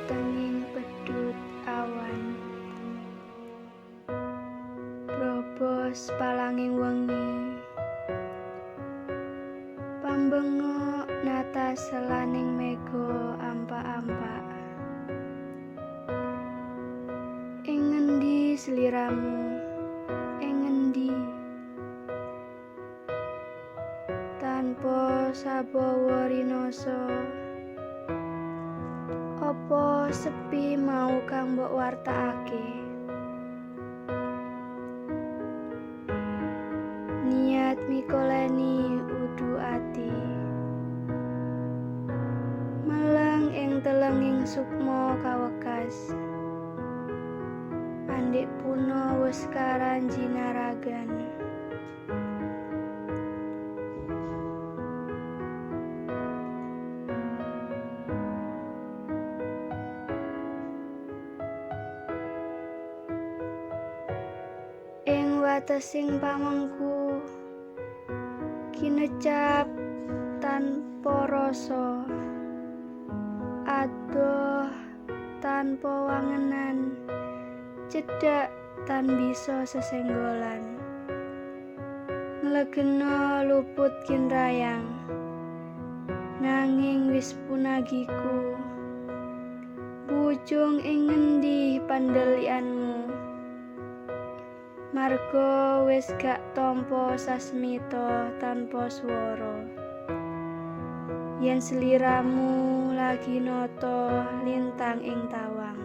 wetenging pedhut awan. Brobos palanging wengi, pambengok nata selaning mega ampak-ampak. Ing ngendi sliramu, ing ngendi? Tanpa sabawa rinasa, apa sepi mau kang mbok wartakake? Niat mikoleni udu ati, meleng ing telenging sukma kawekas. Andik puna wis karan jinaragan. Ing watesing pamengku, kinecap tanpa rasa, adoh tanpa wangenan, cedhak tan bisa sesenggolan. Nglegena luput kinrayang, nanging wis punagiku. Bujung ing ngendi pandelianmu? Marga wis gak tampa sasmita tanpa swara. Yen sliramu lagi nata lintang ing tawang.